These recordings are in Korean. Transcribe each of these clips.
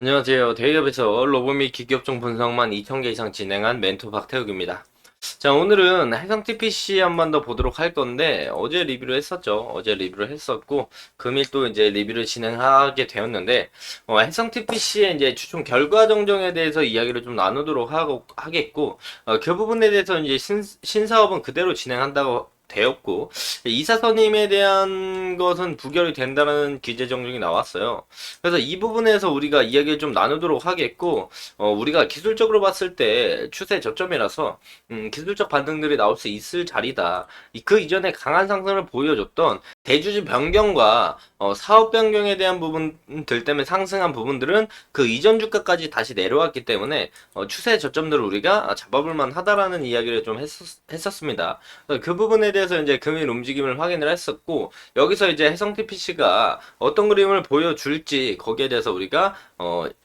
안녕하세요. 대기업에서 로봇 및 기기업종 분석만 2,000개 이상 진행한 멘토 박태욱입니다. 자, 오늘은 해상 TPC 한 번 더 보도록 할 건데, 어제 리뷰를 했었죠. 어제 리뷰를 했었고, 금일 또 이제 리뷰를 진행하게 되었는데, 해상 TPC의 이제 최종 결과 정정에 대해서 이야기를 좀 나누도록 하겠고, 그 부분에 대해서 이제 신사업은 그대로 진행한다고 되었고, 이사 선임에 대한 것은 부결이 된다는 기재 정정이 나왔어요. 그래서 이 부분에서 우리가 이야기를 좀 나누도록 하겠고, 우리가 기술적으로 봤을 때 추세 저점이라서, 기술적 반등들이 나올 수 있을 자리다. 그 이전에 강한 상승을 보여줬던 대주주 변경과 사업 변경에 대한 부분들 때문에 상승한 부분들은 그 이전 주가까지 다시 내려왔기 때문에 추세 저점들을 우리가 잡아볼 만하다라는 이야기를 좀 했었습니다. 그 부분에 대해서 이제 금일 움직임을 확인을 했었고, 여기서 이제 해성 TPC가 어떤 그림을 보여줄지 거기에 대해서 우리가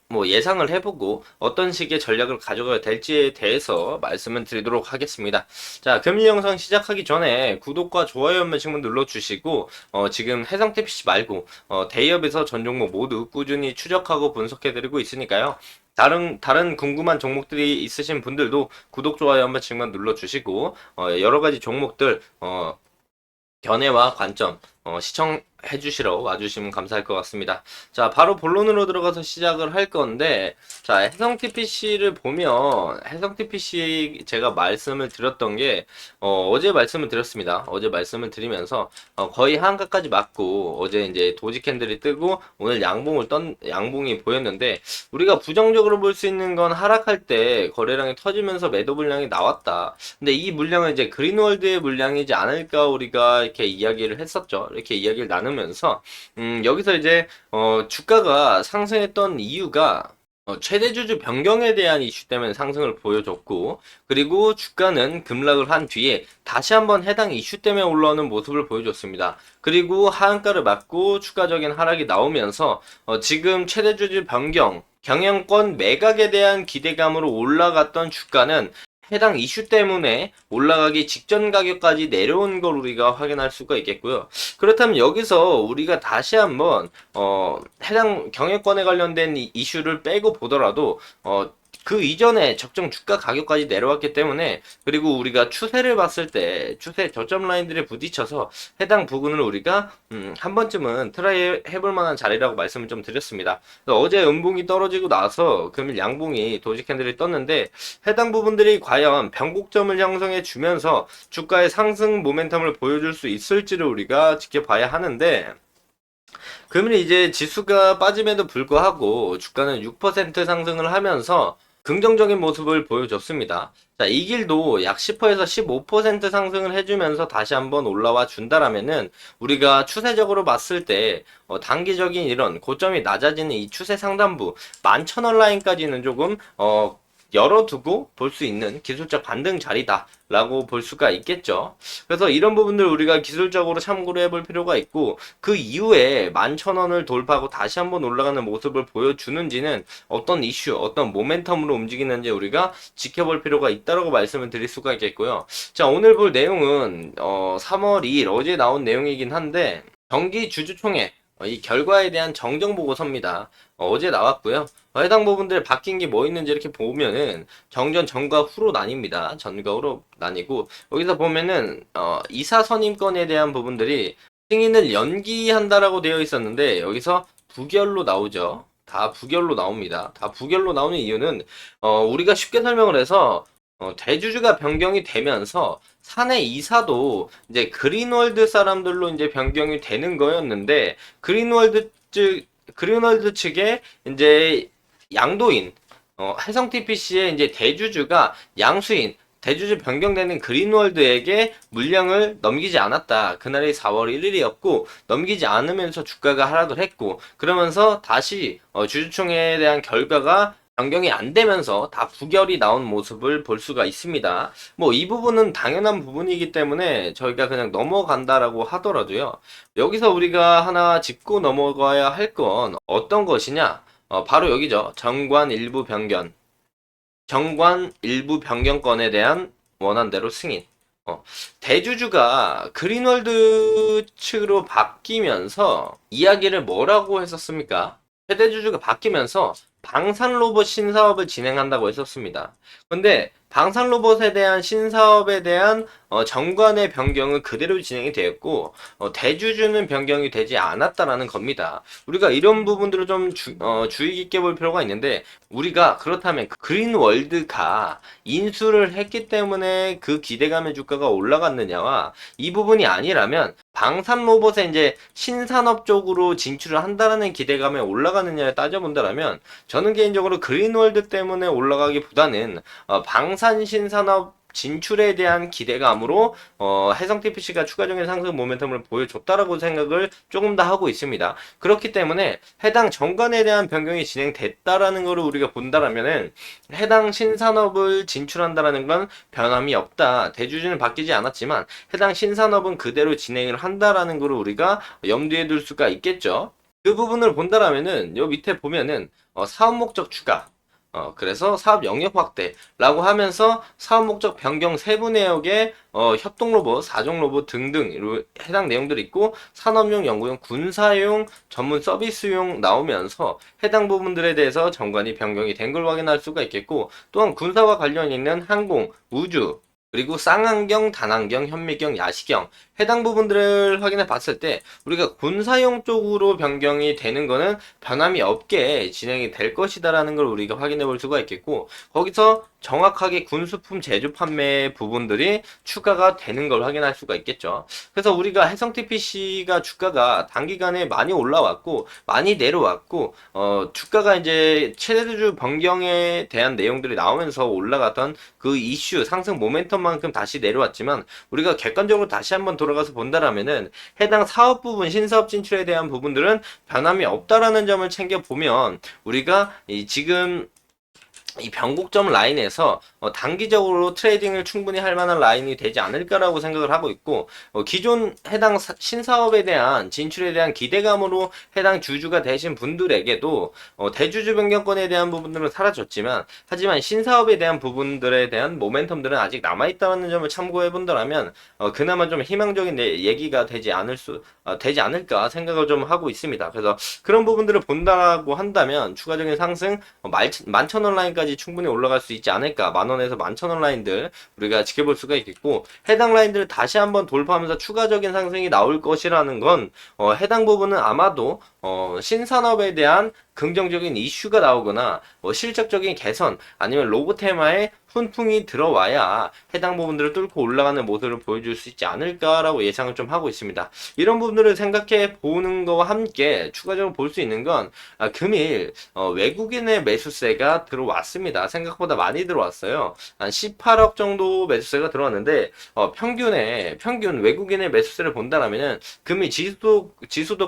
뭐 예상을 해보고 어떤 식의 전략을 가져가야 될지에 대해서 말씀을 드리도록 하겠습니다. 자, 금일 영상 시작하기 전에 구독과 좋아요 한 번씩만 눌러주시고 지금 해상태 PC 말고 대기업에서 전 종목 모두 꾸준히 추적하고 분석해드리고 있으니까요. 다른 궁금한 종목들이 있으신 분들도 구독, 좋아요 한 번씩만 눌러주시고 여러 가지 종목들 견해와 관점 시청해 주시러 와주시면 감사할 것 같습니다. 자, 바로 본론으로 들어가서 시작을 할 건데, 자, 해성 TPC를 보면, 해성 TPC 제가 말씀을 드렸던 게, 어제 말씀을 드렸습니다. 어제 말씀을 드리면서, 거의 한가까지 맞고, 어제 이제 도지 캔들이 뜨고, 오늘 양봉이 보였는데, 우리가 부정적으로 볼 수 있는 건 하락할 때 거래량이 터지면서 매도 물량이 나왔다. 근데 이 물량은 이제 그린월드의 물량이지 않을까 우리가 이렇게 이야기를 했었죠. 이렇게 이야기를 나누면서 여기서 이제 주가가 상승했던 이유가 최대 주주 변경에 대한 이슈 때문에 상승을 보여줬고, 그리고 주가는 급락을 한 뒤에 다시 한번 해당 이슈 때문에 올라오는 모습을 보여줬습니다. 그리고 하한가를 맞고 추가적인 하락이 나오면서 지금 최대 주주 변경 경영권 매각에 대한 기대감으로 올라갔던 주가는 해당 이슈 때문에 올라가기 직전 가격까지 내려온 걸 우리가 확인할 수가 있겠고요. 그렇다면 여기서 우리가 다시 한번 해당 경영권에 관련된 이슈를 빼고 보더라도 그 이전에 적정 주가 가격까지 내려왔기 때문에, 그리고 우리가 추세를 봤을 때 추세 저점 라인들에 부딪혀서 해당 부분을 우리가 한 번쯤은 트라이 해볼 만한 자리라고 말씀을 좀 드렸습니다. 어제 음봉이 떨어지고 나서 금일 양봉이 도지 캔들이 떴는데, 해당 부분들이 과연 변곡점을 형성해 주면서 주가의 상승 모멘텀을 보여줄 수 있을지를 우리가 지켜봐야 하는데, 금일 이제 지수가 빠짐에도 불구하고 주가는 6% 상승을 하면서 긍정적인 모습을 보여줬습니다. 자, 이 길도 약 10%에서 15% 상승을 해주면서 다시 한번 올라와 준다라면은 우리가 추세적으로 봤을 때 단기적인 이런 고점이 낮아지는 이 추세 상단부 11,000원 라인까지는 조금 열어두고 볼 수 있는 기술적 반등 자리다라고 볼 수가 있겠죠. 그래서 이런 부분들 우리가 기술적으로 참고를 해볼 필요가 있고, 그 이후에 11,000원을 돌파하고 다시 한번 올라가는 모습을 보여주는지는 어떤 이슈, 어떤 모멘텀으로 움직이는지 우리가 지켜볼 필요가 있다라고 말씀을 드릴 수가 있겠고요. 자, 오늘 볼 내용은 3월 2일 어제 나온 내용이긴 한데, 정기 주주총회 이 결과에 대한 정정 보고서입니다. 어제 나왔고요. 해당 부분들 바뀐 게 뭐 있는지 이렇게 보면은 전과 후로 나뉩니다. 전과 후로 나뉘고, 여기서 보면은 이사 선임권에 대한 부분들이 승인을 연기한다라고 되어 있었는데 여기서 부결로 나오죠. 다 부결로 나옵니다. 다 부결로 나오는 이유는 우리가 쉽게 설명을 해서 대주주가 변경이 되면서 사내 이사도 이제 그린월드 사람들로 이제 변경이 되는 거였는데, 그린월드 측에 이제 양도인 해성 TPC의 이제 대주주가 양수인 대주주 변경되는 그린월드에게 물량을 넘기지 않았다. 그날이 4월 1일이었고 넘기지 않으면서 주가가 하락을 했고, 그러면서 다시 주주총회에 대한 결과가 변경이 안 되면서 다 부결이 나온 모습을 볼 수가 있습니다. 뭐 이 부분은 당연한 부분이기 때문에 저희가 그냥 넘어간다라고 하더라도요. 여기서 우리가 하나 짚고 넘어가야 할 건 어떤 것이냐? 바로 여기죠. 정관 일부 변경권에 대한 원안대로 승인. 대주주가 그린월드 측으로 바뀌면서 이야기를 뭐라고 했었습니까? 최대 주주가 바뀌면서 방산 로봇 신사업을 진행한다고 했었습니다. 근데 방산 로봇에 대한 신사업에 대한 정관의 변경은 그대로 진행이 되었고 대주주는 변경이 되지 않았다라는 겁니다. 우리가 이런 부분들을 좀 주의 깊게 볼 필요가 있는데 우리가 그렇다면 그린월드가 인수를 했기 때문에 그 기대감의 주가가 올라갔느냐와 이 부분이 아니라면 방산 로봇에 이제 신산업 쪽으로 진출을 한다라는 기대감에 올라가느냐를 따져본다라면 저는 개인적으로 그린월드 때문에 올라가기보다는 방산 신산업 진출에 대한 기대감으로 해성 TPC가 추가적인 상승 모멘텀을 보여줬다라고 생각을 조금 더 하고 있습니다. 그렇기 때문에 해당 정관에 대한 변경이 진행됐다라는 것을 우리가 본다라면은 해당 신산업을 진출한다라는 건 변함이 없다. 대주주는 바뀌지 않았지만 해당 신산업은 그대로 진행을 한다라는 것을 우리가 염두에 둘 수가 있겠죠. 그 부분을 본다라면은 요 밑에 보면은 사업 목적 추가 그래서 사업 영역 확대라고 하면서 사업 목적 변경 세부 내역에 협동 로봇, 사종 로봇 등등 해당 내용들이 있고 산업용, 연구용, 군사용, 전문 서비스용 나오면서 해당 부분들에 대해서 정관이 변경이 된 걸 확인할 수가 있겠고 또한 군사와 관련 있는 항공, 우주 그리고 쌍안경, 단안경, 현미경, 야시경 해당 부분들을 확인해 봤을 때 우리가 군사용 쪽으로 변경이 되는 거는 변함이 없게 진행이 될 것이다라는 걸 우리가 확인해 볼 수가 있겠고 거기서 정확하게 군수품 제조 판매 부분들이 추가가 되는 걸 확인할 수가 있겠죠. 그래서 우리가 해성 TPC가 주가가 단기간에 많이 올라왔고 많이 내려왔고 주가가 이제 최대주 변경에 대한 내용들이 나오면서 올라갔던 그 이슈 상승 모멘텀만큼 다시 내려왔지만 우리가 객관적으로 다시 한번 돌아가서 본다라면은 해당 사업 부분 신사업 진출에 대한 부분들은 변함이 없다라는 점을 챙겨 보면 우리가 지금 이 변곡점 라인에서 단기적으로 트레이딩을 충분히 할 만한 라인이 되지 않을까라고 생각을 하고 있고 기존 해당 신사업에 대한 진출에 대한 기대감으로 해당 주주가 되신 분들에게도 대주주 변경권에 대한 부분들은 사라졌지만 하지만 신사업에 대한 부분들에 대한 모멘텀들은 아직 남아있다는 점을 참고해 본다면 그나마 좀 희망적인 얘기가 되지 않을까 생각을 좀 하고 있습니다. 그래서 그런 부분들을 본다고 한다면 추가적인 상승 11,000원 라인까지 충분히 올라갈 수 있지 않을까. 만원에서 11,000원 라인들 우리가 지켜볼 수가 있겠고 해당 라인들을 다시 한번 돌파하면서 추가적인 상승이 나올 것이라는 건 해당 부분은 아마도 신산업에 대한 긍정적인 이슈가 나오거나 실적적인 개선 아니면 로봇 테마에 훈풍이 들어와야 해당 부분들을 뚫고 올라가는 모습을 보여줄 수 있지 않을까라고 예상을 좀 하고 있습니다. 이런 부분들을 생각해 보는 거와 함께 추가적으로 볼 수 있는 건 금일 외국인의 매수세가 들어왔습니다. 생각보다 많이 들어왔어요. 한 18억 정도 매수세가 들어왔는데 평균 외국인의 매수세를 본다라면은 금일 지수도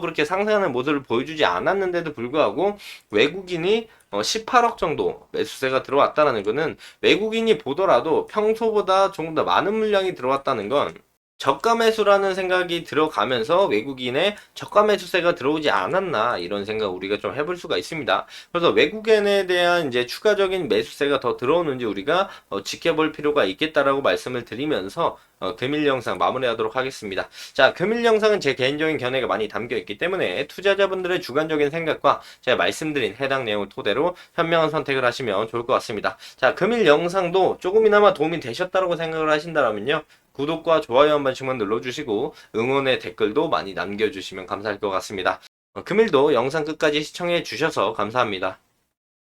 그렇게 상승하는 모습을 보여주지 않았는데도 불구하고 외국인이 18억 정도 매수세가 들어왔다는 것은 외국인이 보더라도 평소보다 조금 더 많은 물량이 들어왔다는 건 저가 매수라는 생각이 들어가면서 외국인의 저가 매수세가 들어오지 않았나 이런 생각 우리가 좀 해볼 수가 있습니다. 그래서 외국인에 대한 이제 추가적인 매수세가 더 들어오는지 우리가 지켜볼 필요가 있겠다라고 말씀을 드리면서 금일 영상 마무리하도록 하겠습니다. 자, 금일 영상은 제 개인적인 견해가 많이 담겨 있기 때문에 투자자분들의 주관적인 생각과 제가 말씀드린 해당 내용을 토대로 현명한 선택을 하시면 좋을 것 같습니다. 자, 금일 영상도 조금이나마 도움이 되셨다고 생각을 하신다면요. 구독과 좋아요 한 번씩만 눌러주시고 응원의 댓글도 많이 남겨주시면 감사할 것 같습니다. 금일도 영상 끝까지 시청해 주셔서 감사합니다.